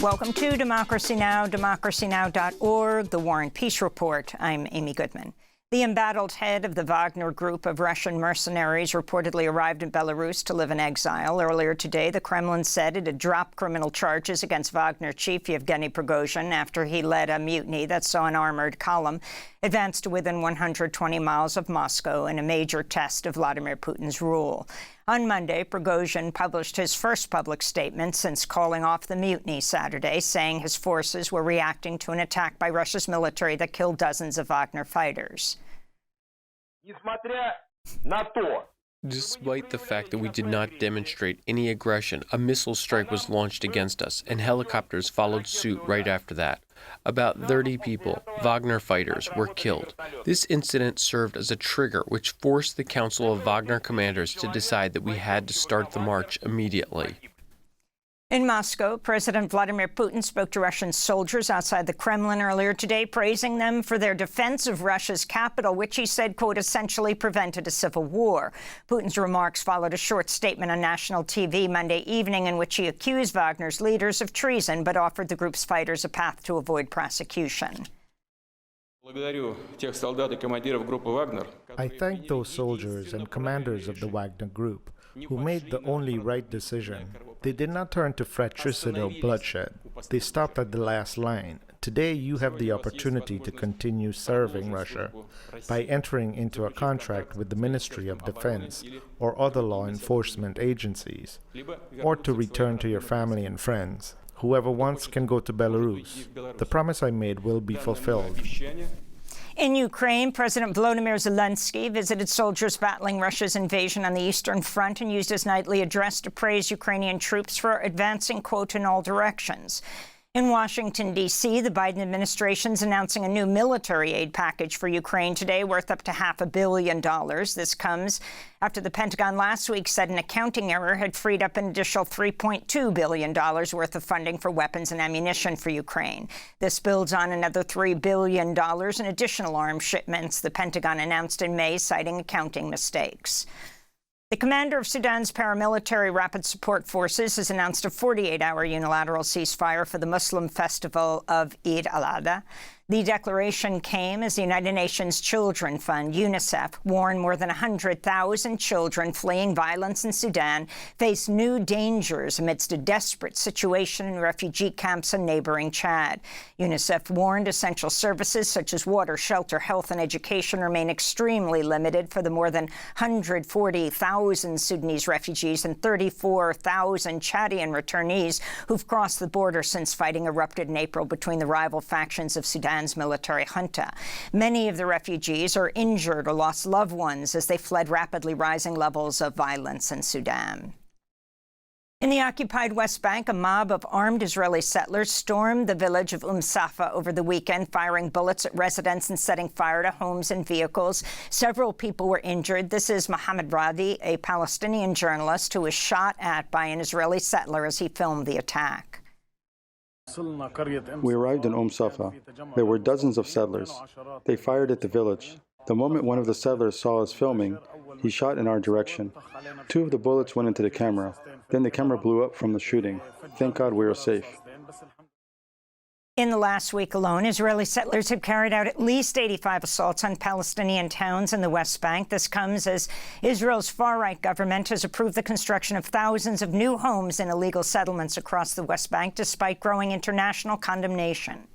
Welcome to Democracy Now!, democracynow.org, The War and Peace Report. I'm Amy Goodman. The embattled head of the Wagner group of Russian mercenaries reportedly arrived in Belarus to live in exile. Earlier today, the Kremlin said it had dropped criminal charges against Wagner chief Yevgeny Prigozhin after he led a mutiny that saw an armored column advance to within 120 miles of Moscow in a major test of Vladimir Putin's rule. On Monday, Prigozhin published his first public statement since calling off the mutiny Saturday, saying his forces were reacting to an attack by Russia's military that killed dozens of Wagner fighters. Despite the fact that we did not demonstrate any aggression, a missile strike was launched against us, and helicopters followed suit right after that. About 30 people, Wagner fighters, were killed. This incident served as a trigger which forced the Council of Wagner commanders to decide that we had to start the march immediately. In Moscow, President Vladimir Putin spoke to Russian soldiers outside the Kremlin earlier today, praising them for their defense of Russia's capital, which he said, quote, essentially prevented a civil war. Putin's remarks followed a short statement on national TV Monday evening in which he accused Wagner's leaders of treason, but offered the group's fighters a path to avoid prosecution. I thank those soldiers and commanders of the Wagner Group who made the only right decision. They did not turn to fratricide or bloodshed. They stopped at the last line. Today you have the opportunity to continue serving Russia by entering into a contract with the Ministry of Defense or other law enforcement agencies, or to return to your family and friends. Whoever wants can go to Belarus. The promise I made will be fulfilled. In Ukraine, President Volodymyr Zelensky visited soldiers battling Russia's invasion on the Eastern Front and used his nightly address to praise Ukrainian troops for advancing, quote, in all directions. In Washington, D.C., the Biden administration is announcing a new military aid package for Ukraine today worth up to $500 million. This comes after the Pentagon last week said an accounting error had freed up an additional $3.2 billion worth of funding for weapons and ammunition for Ukraine. This builds on another $3 billion in additional arms shipments the Pentagon announced in May, citing accounting mistakes. The commander of Sudan's paramilitary Rapid Support Forces has announced a 48-hour unilateral ceasefire for the Muslim festival of Eid al-Adha. The declaration came as the United Nations Children Fund, UNICEF, warned more than 100,000 children fleeing violence in Sudan face new dangers amidst a desperate situation in refugee camps in neighboring Chad. UNICEF warned essential services such as water, shelter, health, and education remain extremely limited for the more than 140,000 Sudanese refugees and 34,000 Chadian returnees who've crossed the border since fighting erupted in April between the rival factions of Sudan's military junta. Many of the refugees are injured or lost loved ones as they fled rapidly rising levels of violence in Sudan. In the occupied West Bank, a mob of armed Israeli settlers stormed the village of Safa over the weekend, firing bullets at residents and setting fire to homes and vehicles. Several people were injured. This is Mohammed Radi, a Palestinian journalist who was shot at by an Israeli settler as he filmed the attack. We arrived in Safa. There were dozens of settlers. They fired at the village. The moment one of the settlers saw us filming, he shot in our direction. 2 of the bullets went into the camera. Then the camera blew up from the shooting. Thank God we are safe. In the last week alone, Israeli settlers have carried out at least 85 assaults on Palestinian towns in the West Bank. This comes as Israel's far-right government has approved the construction of thousands of new homes in illegal settlements across the West Bank, despite growing international condemnation.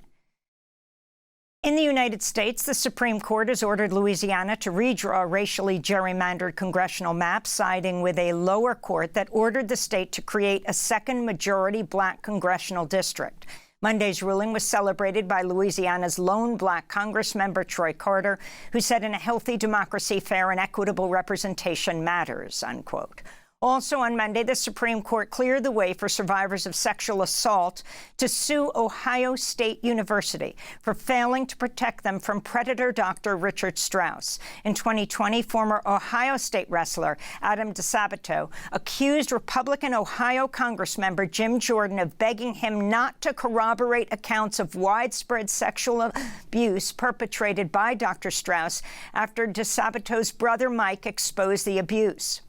In the United States, the Supreme Court has ordered Louisiana to redraw racially gerrymandered congressional maps, siding with a lower court that ordered the state to create a second majority black congressional district. Monday's ruling was celebrated by Louisiana's lone black Congressmember Troy Carter, who said in a healthy democracy, fair and equitable representation matters, unquote. Also on Monday, the Supreme Court cleared the way for survivors of sexual assault to sue Ohio State University for failing to protect them from predator Dr. Richard Strauss. In 2020, former Ohio State wrestler Adam DeSabato accused Republican Ohio Congressmember Jim Jordan of begging him not to corroborate accounts of widespread sexual abuse perpetrated by Dr. Strauss after DeSabato's brother Mike exposed the abuse.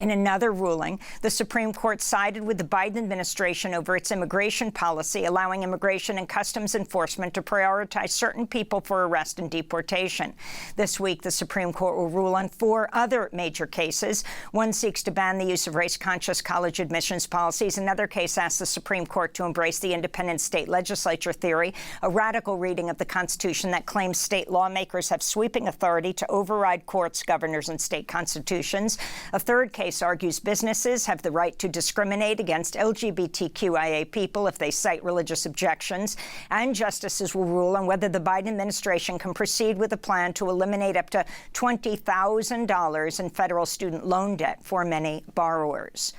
In another ruling, the Supreme Court sided with the Biden administration over its immigration policy, allowing Immigration and Customs Enforcement to prioritize certain people for arrest and deportation. This week, the Supreme Court will rule on 4 other major cases. One seeks to ban the use of race-conscious college admissions policies. Another case asks the Supreme Court to embrace the independent state legislature theory, a radical reading of the Constitution that claims state lawmakers have sweeping authority to override courts, governors, and state constitutions. A third case argues businesses have the right to discriminate against LGBTQIA people if they cite religious objections. And justices will rule on whether the Biden administration can proceed with a plan to eliminate up to $20,000 in federal student loan debt for many borrowers.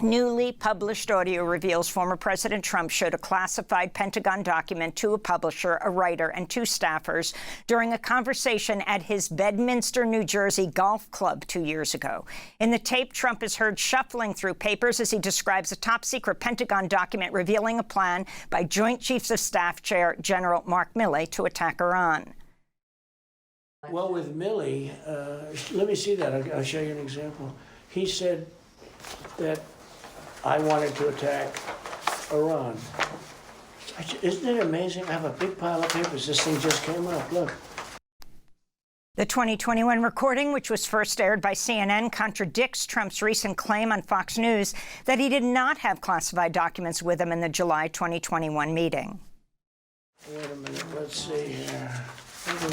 Newly published audio reveals former President Trump showed a classified Pentagon document to a publisher, a writer, and 2 staffers during a conversation at his Bedminster, New Jersey golf club 2 years ago. In the tape, Trump is heard shuffling through papers as he describes a top-secret Pentagon document revealing a plan by Joint Chiefs of Staff Chair General Mark Milley to attack Iran. Well, with Milley, let me see that. I'll show you an example. He said that I wanted to attack Iran. Isn't it amazing? I have a big pile of papers. This thing just came up. Look. The 2021 recording, which was first aired by CNN, contradicts Trump's recent claim on Fox News that he did not have classified documents with him in the July 2021 meeting. Wait a minute. Let's see here. Wait a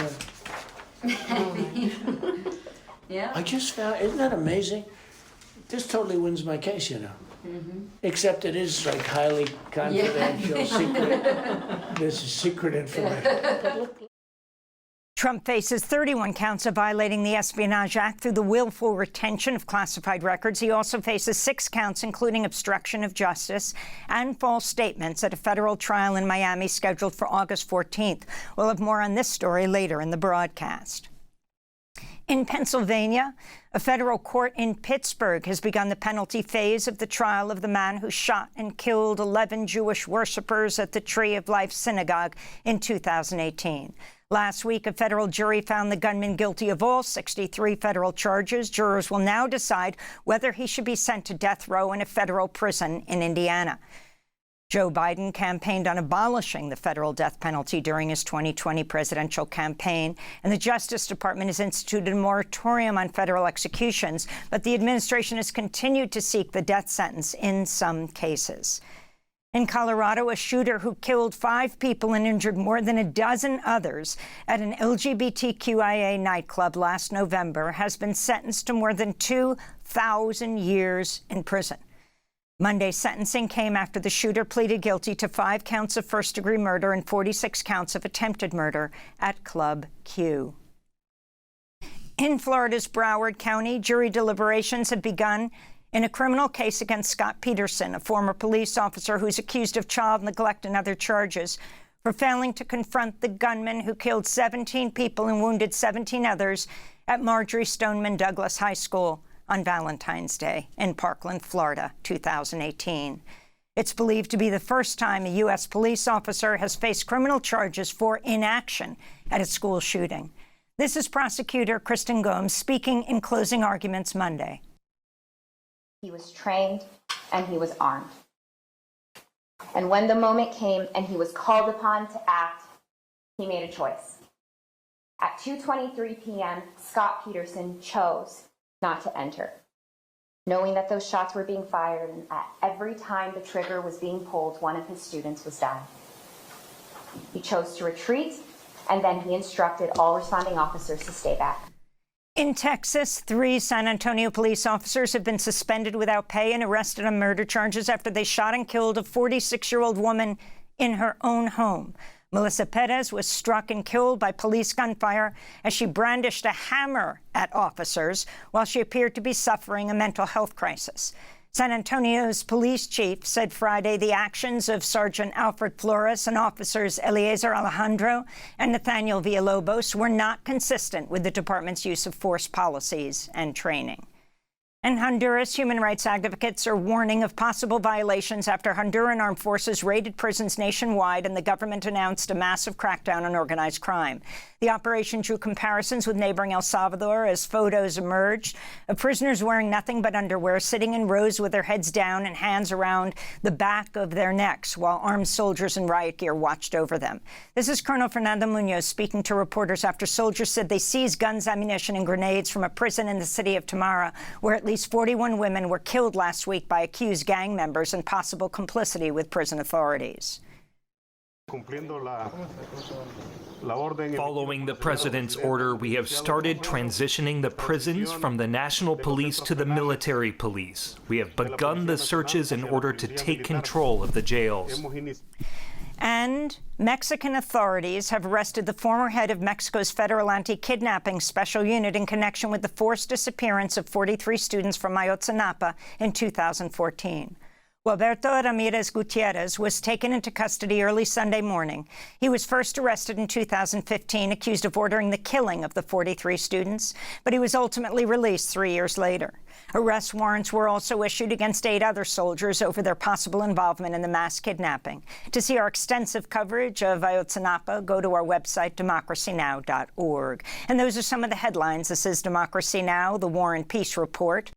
minute. Yeah. I just found, isn't that amazing? This totally wins my case, you know. Mm-hmm. Except it is like highly confidential, secret. This is secret information. But look. Trump faces 31 counts of violating the Espionage Act through the willful retention of classified records. He also faces 6 counts, including obstruction of justice and false statements, at a federal trial in Miami scheduled for August 14th. We'll have more on this story later in the broadcast. In Pennsylvania, a federal court in Pittsburgh has begun the penalty phase of the trial of the man who shot and killed 11 Jewish worshipers at the Tree of Life Synagogue in 2018. Last week, a federal jury found the gunman guilty of all 63 federal charges. Jurors will now decide whether he should be sent to death row in a federal prison in Indiana. Joe Biden campaigned on abolishing the federal death penalty during his 2020 presidential campaign, and the Justice Department has instituted a moratorium on federal executions, but the administration has continued to seek the death sentence in some cases. In Colorado, a shooter who killed 5 people and injured more than a dozen others at an LGBTQIA nightclub last November has been sentenced to more than 2,000 years in prison. Monday's sentencing came after the shooter pleaded guilty to 5 counts of first-degree murder and 46 counts of attempted murder at Club Q. In Florida's Broward County, jury deliberations have begun in a criminal case against Scott Peterson, a former police officer who's accused of child neglect and other charges for failing to confront the gunman who killed 17 people and wounded 17 others at Marjorie Stoneman Douglas High School on Valentine's Day in Parkland, Florida, 2018. It's believed to be the first time a U.S. police officer has faced criminal charges for inaction at a school shooting. This is prosecutor Kristen Gomes speaking in closing arguments Monday. He was trained and he was armed. And when the moment came and he was called upon to act, he made a choice. At 2:23 p.m., Scott Peterson chose not to enter, knowing that those shots were being fired, and at every time the trigger was being pulled, one of his students was dying. He chose to retreat, and then he instructed all responding officers to stay back. In Texas, 3 San Antonio police officers have been suspended without pay and arrested on murder charges after they shot and killed a 46-year-old woman in her own home. Melissa Perez was struck and killed by police gunfire as she brandished a hammer at officers while she appeared to be suffering a mental health crisis. San Antonio's police chief said Friday the actions of Sergeant Alfred Flores and officers Eliezer Alejandro and Nathaniel Villalobos were not consistent with the department's use of force policies and training. In Honduras, human rights advocates are warning of possible violations after Honduran armed forces raided prisons nationwide and the government announced a massive crackdown on organized crime. The operation drew comparisons with neighboring El Salvador as photos emerged of prisoners wearing nothing but underwear, sitting in rows with their heads down and hands around the back of their necks, while armed soldiers in riot gear watched over them. This is Colonel Fernando Munoz speaking to reporters after soldiers said they seized guns, ammunition, and grenades from a prison in the city of Tamara, where at least 41 women were killed last week by accused gang members and possible complicity with prison authorities. Following the president's order, we have started transitioning the prisons from the national police to the military police. We have begun the searches in order to take control of the jails. And Mexican authorities have arrested the former head of Mexico's federal anti-kidnapping special unit in connection with the forced disappearance of 43 students from Ayotzinapa in 2014. Gualberto Ramirez Gutierrez was taken into custody early Sunday morning. He was first arrested in 2015, accused of ordering the killing of the 43 students, but he was ultimately released 3 years later. Arrest warrants were also issued against 8 other soldiers over their possible involvement in the mass kidnapping. To see our extensive coverage of Ayotzinapa, go to our website, democracynow.org. And those are some of the headlines. This is Democracy Now!, the War and Peace Report.